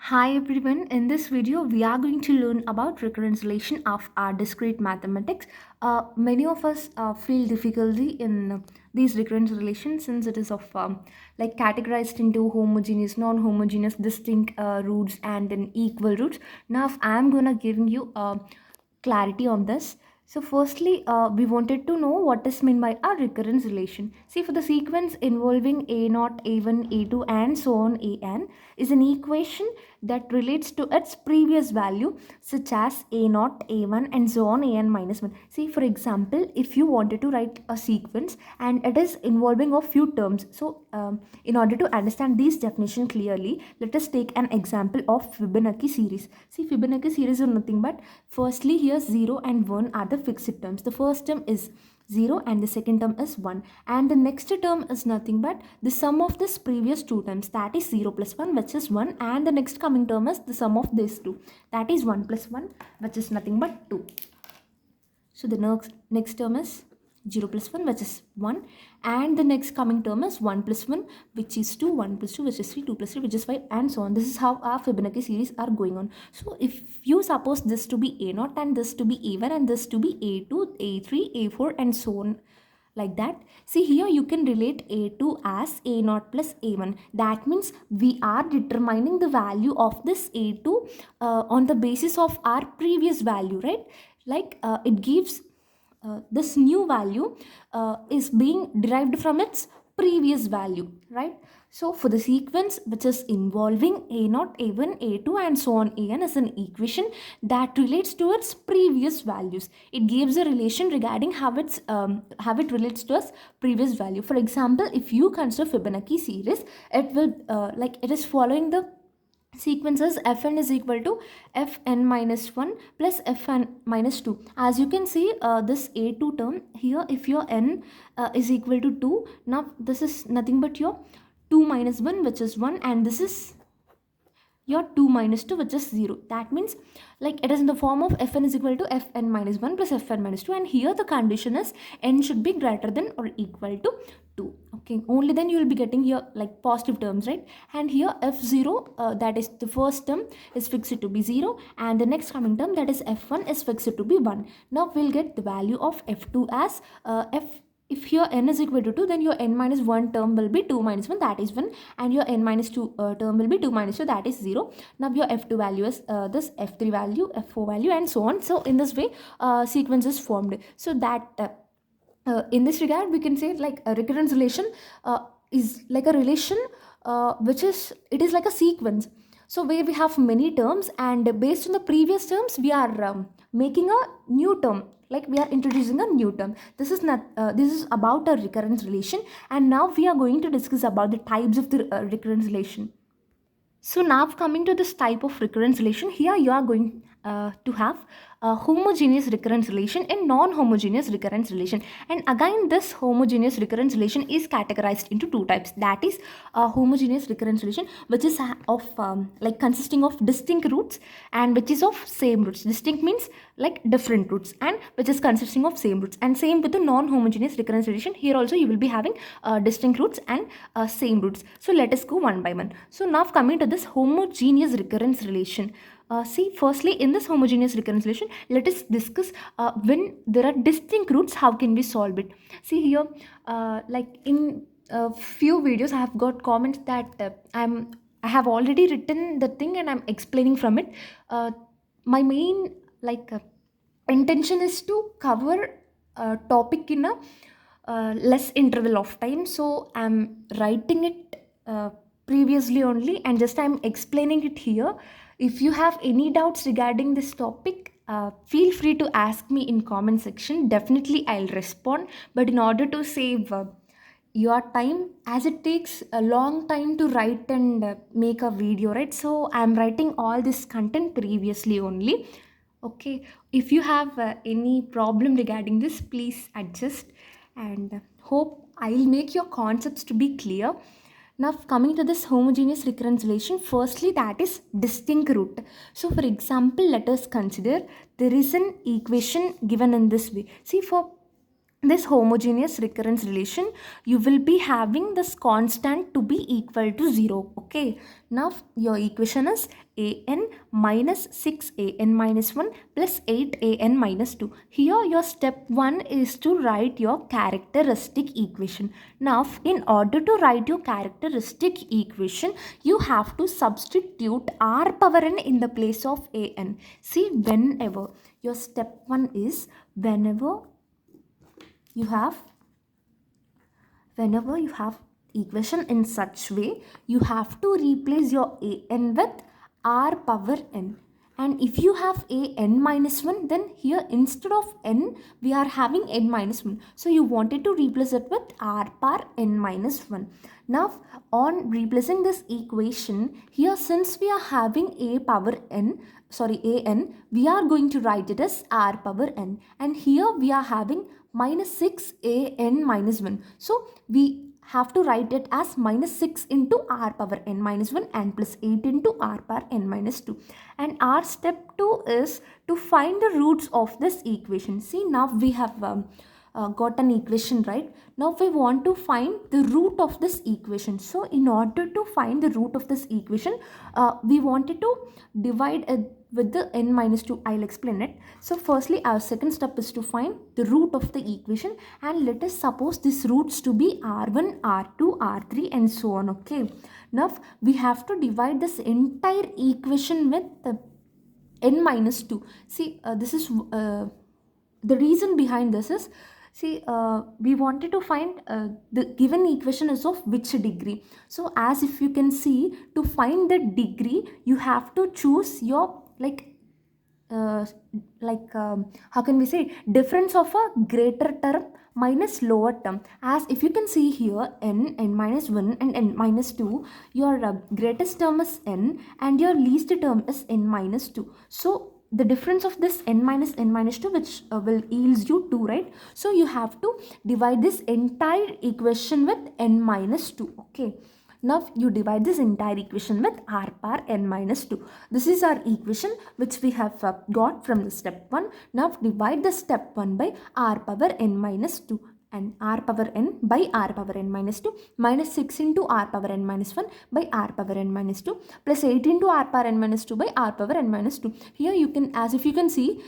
Hi everyone, in this video we are going to learn about recurrence relation of our discrete mathematics. Many of us feel difficulty in these recurrence relations since it is of like categorized into homogeneous, non-homogeneous, distinct roots and then equal roots. Now I am gonna giving you clarity on this. So firstly, we wanted to know what is meant by a recurrence relation. See, for the sequence involving a naught, a1, a2 and so on an is an equation that relates to its previous value, such as a naught, a1 and so on an minus 1. See, for example, if you wanted to write a sequence and it is involving of few terms. So in order to understand these definition clearly, let us take an example of Fibonacci series. See, Fibonacci series is nothing but firstly here 0 and 1 are the fixed terms. The first term is 0 and the second term is 1, and the next term is nothing but the sum of this previous two terms, that is 0 plus 1 which is 1, and the next coming term is the sum of these two, that is 1 plus 1 which is nothing but 2. So the next term is 0 plus 1 which is 1, and the next coming term is 1 plus 1 which is 2, 1 plus 2 which is 3, 2 plus 3 which is 5 and so on. This is how our Fibonacci series are going on. So if you suppose this to be A0 and this to be A1 and this to be A2, A3, A4 and so on, like that. See, here you can relate A2 as A0 plus A1. That means we are determining the value of this A2 on the basis of our previous value, right? Like it gives this new value is being derived from its previous value, right? So for the sequence which is involving a0, a1, a2 and so on an is an equation that relates to its previous values. It gives a relation regarding how it relates to its previous value. For example, if you consider Fibonacci series, it will like it is following the sequences fn is equal to fn minus 1 plus fn minus 2. As you can see, this a2 term here, if your n is equal to 2, now this is nothing but your 2 minus 1 which is 1, and this is your 2 minus 2 which is 0. That means like it is in the form of fn is equal to fn minus 1 plus fn minus 2, and here the condition is n should be greater than or equal to 2. Okay, only then you will be getting here like positive terms, right? And here f0, that is the first term, is fixed to be 0, and the next coming term, that is f1, is fixed to be 1. Now we'll get the value of f2 as if here n is equal to 2, then your n minus 1 term will be 2 minus 1, that is 1, and your n minus 2 term will be 2 minus 2, that is 0. Now your f2 value is this f3 value, f4 value and so on. So in this way sequence is formed. So that in this regard we can say like a recurrence relation is like a relation which is, it is like a sequence. So where we have many terms, and based on the previous terms we are making a new term, like we are introducing a new term. This is not this is about a recurrence relation, and now we are going to discuss about the types of the recurrence relation. So now coming to this type of recurrence relation, here you are going to have a homogeneous recurrence relation and non-homogeneous recurrence relation. And again, this homogeneous recurrence relation is categorized into two types. That is a homogeneous recurrence relation which is of like consisting of distinct roots, and which is of same roots. Distinct means like different roots, and which is consisting of same roots. And same with the non-homogeneous recurrence relation. Here also you will be having distinct roots and same roots. So let us go one by one. So now coming to this homogeneous recurrence relation. See, firstly, in this homogeneous recurrence relation, let us discuss when there are distinct roots, how can we solve it. See here, like in a few videos I have got comments that I have already written the thing and I'm explaining from it. My main like intention is to cover a topic in a less interval of time, so I'm writing it previously only, and just I'm explaining it here. If you have any doubts regarding this topic, feel free to ask me in comment section. Definitely I'll respond, but in order to save your time, as it takes a long time to write and make a video, right? So I'm writing all this content previously only. Okay, if you have any problem regarding this, please adjust, and hope I'll make your concepts to be clear. Now coming to this homogeneous recurrence relation, firstly that is distinct root. So for example, let us consider there is an equation given in this way. See, for this homogeneous recurrence relation, you will be having this constant to be equal to 0. Okay, now your equation is an minus 6an minus 1 plus 8an minus 2. Here your step 1 is to write your characteristic equation. Now in order to write your characteristic equation, you have to substitute r power n in the place of an. See, whenever your step 1 is you have whenever you have equation in such way, you have to replace your an with r power n. And if you have a n minus 1, then here instead of n we are having n minus 1, so you wanted to replace it with r power n minus 1. Now on replacing this equation here, since we are having a power n, sorry, an, we are going to write it as r power n, and here we are having minus 6an minus 1, so we have to write it as minus 6 into r power n minus 1 and plus 8 into r power n minus 2. And our step 2 is to find the roots of this equation. See, now we have got an equation, right? Now we want to find the root of this equation. So in order to find the root of this equation, we wanted to divide it with the n minus 2. I'll explain it. So firstly, our second step is to find the root of the equation, and let us suppose these roots to be r1, r2, r3 and so on. Okay, now we have to divide this entire equation with n minus 2. See, this is the reason behind this is, see, we wanted to find the given equation is of which degree. So as if you can see, to find the degree you have to choose your uh, how can we say, difference of a greater term minus lower term. As if you can see here, n minus 1 and n minus 2, your greatest term is n and your least term is n minus 2. So the difference of this n minus 2, which will yields you 2, right? So you have to divide this entire equation with n minus 2. Okay, now you divide this entire equation with r power n minus 2. This is our equation which we have got from the step 1. Now divide the step 1 by r power n minus 2, and r power n by r power n minus 2 minus 6 into r power n minus 1 by r power n minus 2 plus 8 into r power n minus 2 by r power n minus 2. Here you can, as if you can see,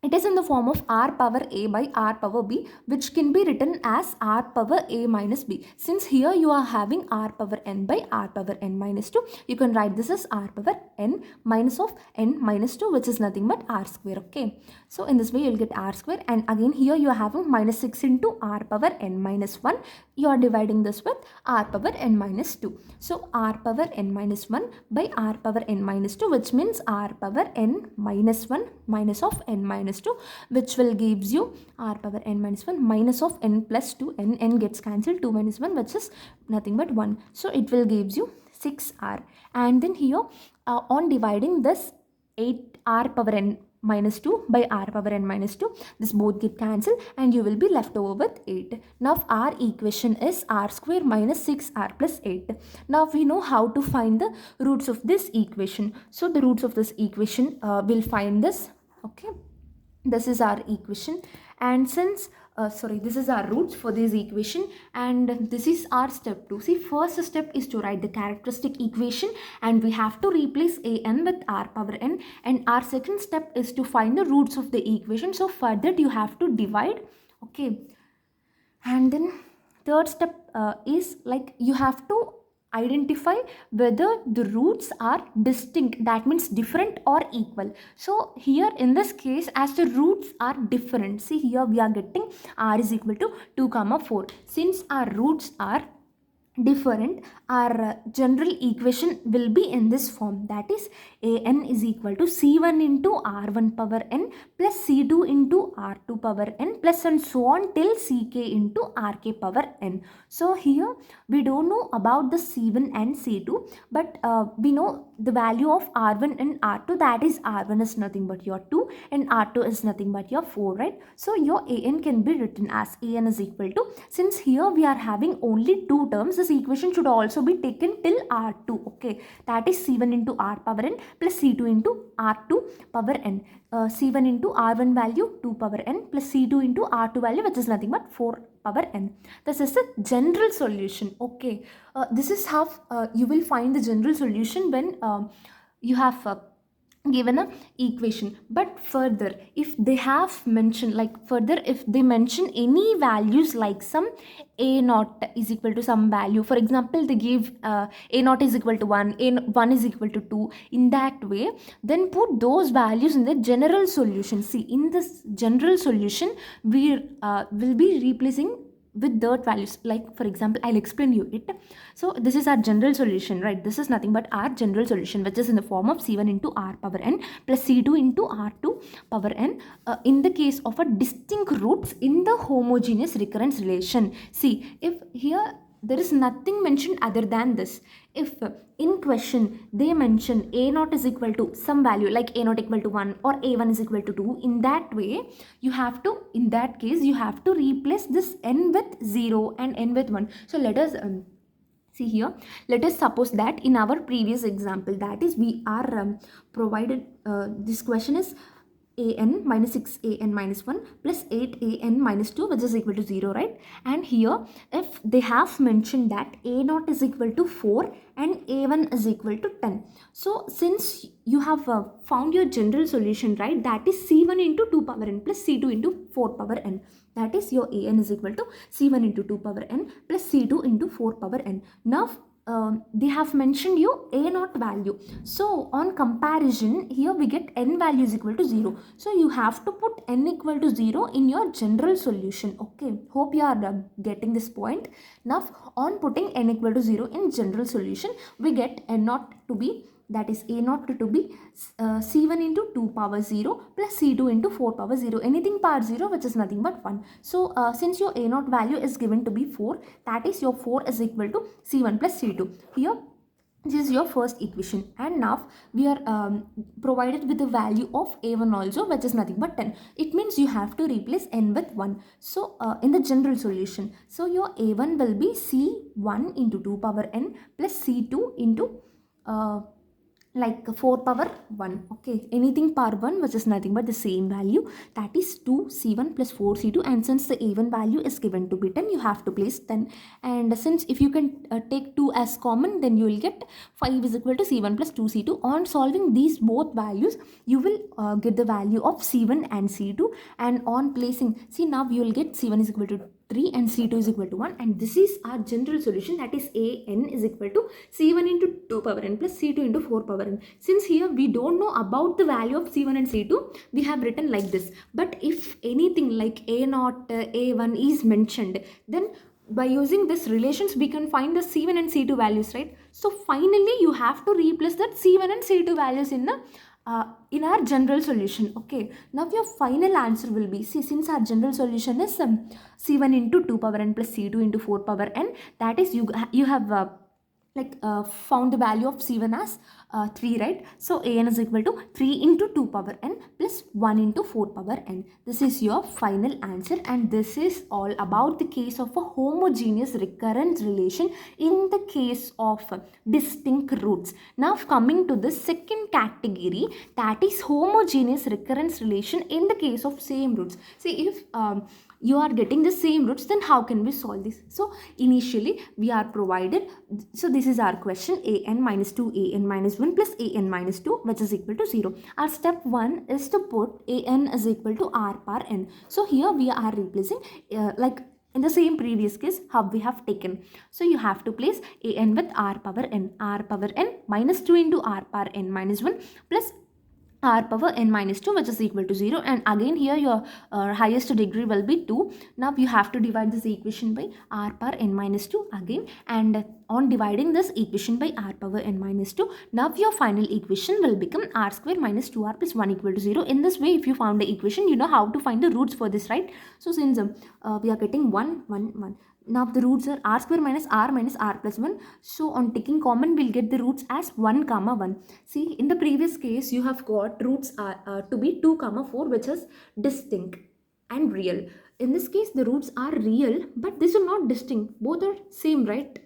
it is in the form of r power a by r power b, which can be written as r power a minus b. Since here you are having r power n by r power n minus 2, you can write this as r power n minus of n minus 2, which is nothing but r square. Okay, so in this way you'll get r square, and again here you are having minus 6 into r power n minus 1. You are dividing this with r power n minus 2. So r power n minus 1 by r power n minus 2, which means r power n minus 1 minus of n minus 2, which will gives you r power n minus 1 minus of n plus 2. N gets cancelled, 2 minus 1, which is nothing but 1. So it will gives you 6r. And then here on dividing this 8r power n minus 2 by r power n minus 2, this both get cancelled and you will be left over with 8. Now our equation is r square minus 6r plus 8. Now we know how to find the roots of this equation. So the roots of this equation, we'll find this. Okay, this is our equation, and since this is our roots for this equation, and this is our step 2. See, first step is to write the characteristic equation, and we have to replace an with r power n, and our second step is to find the roots of the equation. So for that you have to divide. Okay, and then third step is like you have to identify whether the roots are distinct, that means different or equal. So here in this case, as the roots are different, see here we are getting r is equal to 2 comma 4. Since our roots are different, our general equation will be in this form, that is an is equal to c1 into r1 power n plus c2 into r2 power n plus and so on till ck into rk power n. So here we don't know about the c1 and c2, but we know the value of r1 and r2, that is r1 is nothing but your 2 and r2 is nothing but your 4, right? So your an can be written as an is equal to, since here we are having only two terms, this equation should also be taken till R2. Okay, that is C1 into R power n plus C2 into R2 power n. C1 into R1 value 2 power n plus C2 into R2 value, which is nothing but 4 power n. This is the general solution. Okay, this is how you will find the general solution when you have given a equation. But further, if they have mentioned, like further if they mention any values, like some a naught is equal to some value, for example they give a naught is equal to 1, a1 is equal to 2, in that way, then put those values in the general solution. See, in this general solution we will be replacing with that values. Like for example, I'll explain you it. So this is our general solution, right? This is nothing but our general solution, which is in the form of C1 into R power n plus C2 into R2 power n in the case of a distinct roots in the homogeneous recurrence relation. See, if here there is nothing mentioned other than this. If in question they mention a naught is equal to some value, like a naught equal to 1 or a1 is equal to 2, in that way you have to, in that case you have to replace this n with 0 and n with 1. So let us see here. Let us suppose that in our previous example, that is we are provided this question is an minus 6an minus 1 plus 8an minus 2, which is equal to 0, right? And here if they have mentioned that a naught is equal to 4 and a1 is equal to 10, so since you have found your general solution, right, that is c1 into 2 power n plus c2 into 4 power n, that is your an is equal to c1 into 2 power n plus c2 into 4 power n. Now they have mentioned you a naught value, so on comparison here we get n value is equal to 0, so you have to put n equal to 0 in your general solution. Okay, hope you are getting this point. Now on putting n equal to 0 in general solution, we get n naught to be, that is a naught to be c1 into 2 power 0 plus c2 into 4 power 0, anything power 0, which is nothing but 1. So since your a naught value is given to be 4, that is your 4 is equal to c1 plus c2. Here this is your first equation, and now we are provided with the value of a1 also, which is nothing but 10. It means you have to replace n with 1. So in the general solution, so your a1 will be c1 into 2 power n plus c2 into like 4 power 1. Okay, anything power 1, which is nothing but the same value, that is 2c1 plus 4c2, and since the a1 value is given to be 10, you have to place 10, and since if you can take 2 as common, then you will get 5 is equal to c1 plus 2c2. On solving these both values, you will get the value of c1 and c2, and on placing, see, now you will get c1 is equal to 3 and c2 is equal to 1, and this is our general solution, that is an is equal to c1 into 2 power n plus c2 into 4 power n. Since here we don't know about the value of c1 and c2, we have written like this. But if anything like a naught a1 is mentioned, then by using this relations we can find the c1 and c2 values, right? So finally you have to replace that c1 and c2 values in our general solution. Okay, now your final answer will be, see, since our general solution is c1 into 2 power n plus c2 into 4 power n, that is you have found the value of c1 as 3, right? So an is equal to 3 into 2 power n plus 1 into 4 power n. This is your final answer, and this is all about the case of a homogeneous recurrence relation in the case of distinct roots. Now coming to the second category, that is homogeneous recurrence relation in the case of same roots. See, if you are getting the same roots, then how can we solve this? So initially we are provided, so this is our question, an minus 2 an minus 1 plus an minus 2, which is equal to 0. Our step 1 is to put an is equal to r power n. So here we are replacing like in the same previous case how we have taken. So you have to place an with r power n minus 2 into r power n minus 1 plus r power n minus 2, which is equal to 0, and again here your highest degree will be 2. Now you have to divide this equation by r power n minus 2 again, and on dividing this equation by r power n minus 2, now your final equation will become r square minus 2r plus 1 equal to 0. In this way, if you found the equation, you know how to find the roots for this, right? So since we are getting 1 1 1, now the roots are r square minus r plus 1. So on taking common, we'll get the roots as 1 comma 1. See, in the previous case, you have got roots to be 2 comma 4, which is distinct and real. In this case, the roots are real, but these are not distinct. Both are same, right?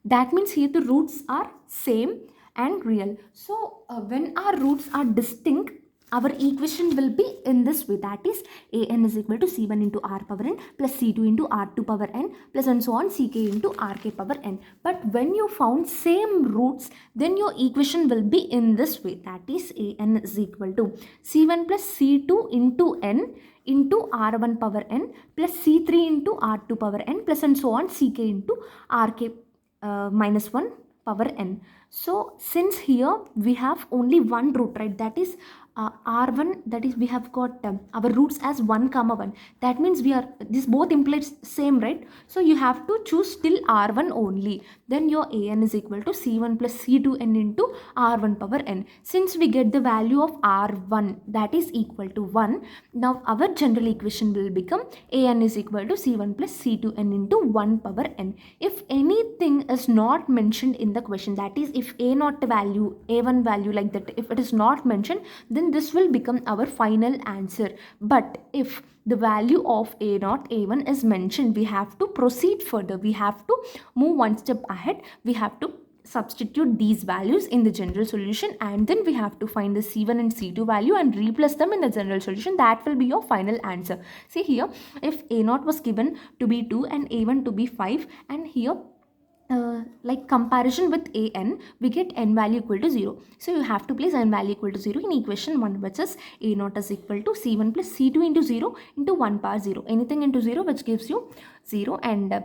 That means here the roots are same and real. So when our roots are distinct, our equation will be in this way, that is an is equal to c1 into r power n plus c2 into r2 power n plus and so on ck into rk power n. But when you found same roots, then your equation will be in this way, that is an is equal to c1 plus c2 into n into r1 power n plus c3 into r2 power n plus and so on ck into rk minus 1 power n. So since here we have only one root, right, that is r1, that is we have got our roots as 1 comma 1, that means we are, this both implies same, right? So you have to choose till r1 only, then your an is equal to c1 plus c2n into r1 power n. Since we get the value of r1 that is equal to 1, now our general equation will become an is equal to c1 plus c2n into 1 power n. If anything is not mentioned in the question, that is if a not value, a1 value like that, if it is not mentioned, then this will become our final answer. But if the value of a naught, a1 is mentioned, we have to proceed further, we have to move one step ahead, we have to substitute these values in the general solution, and then we have to find the c1 and c2 value and replace them in the general solution. That will be your final answer. See here, if a naught was given to be 2 and a1 to be 5, and here like comparison with an, we get n value equal to 0. So you have to place n value equal to 0 in equation 1, which is a naught is equal to c1 plus c2 into 0 into 1 power 0. Anything into 0 which gives you 0, and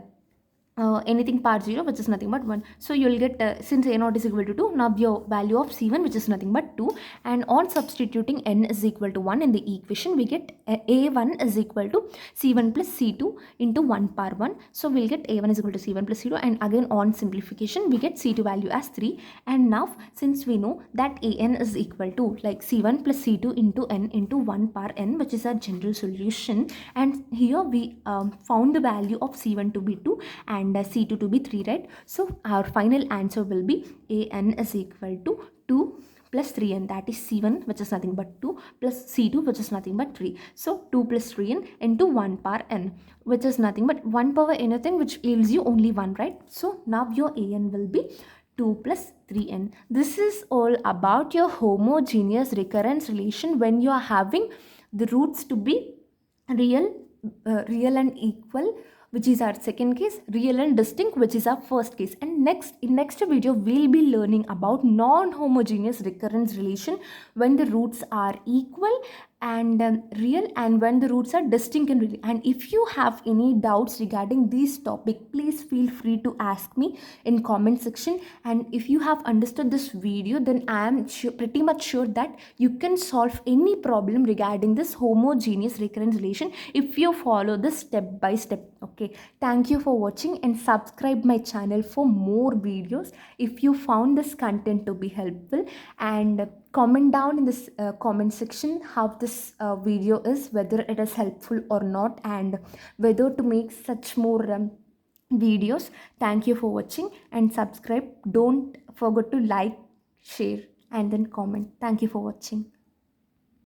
anything part 0 which is nothing but 1. So you will get since a naught is equal to 2, now your value of c1 which is nothing but 2, and on substituting n is equal to 1 in the equation, we get a1 is equal to c1 plus c2 into 1 power 1. So we'll get a1 is equal to c1 plus c2, and again on simplification we get c2 value as 3. And now since we know that an is equal to like c1 plus c2 into n into 1 power n, which is our general solution, and here we found the value of c1 to be 2 and c2 to be 3, right? So our final answer will be an is equal to 2 plus 3n, that is c1 which is nothing but 2 plus c2 which is nothing but 3. So 2 plus 3n into 1 power n, which is nothing but 1 power anything which yields you only 1, right? So now your an will be 2 plus 3n. This is all about your homogeneous recurrence relation when you are having the roots to be real, real and equal, which is our second case, real and distinct, which is our first case. And in next video we'll be learning about non-homogeneous recurrence relation when the roots are equal and real, and when the roots are distinct and real. And if you have any doubts regarding this topic, please feel free to ask me in comment section. And if you have understood this video, then I am pretty much sure that you can solve any problem regarding this homogeneous recurrence relation if you follow this step by step. Okay, thank you for watching, and subscribe my channel for more videos if you found this content to be helpful. And comment down in this comment section how this video is, whether it is helpful or not, and whether to make such more videos. Thank you for watching, and subscribe. Don't forget to like, share, and then comment. Thank you for watching.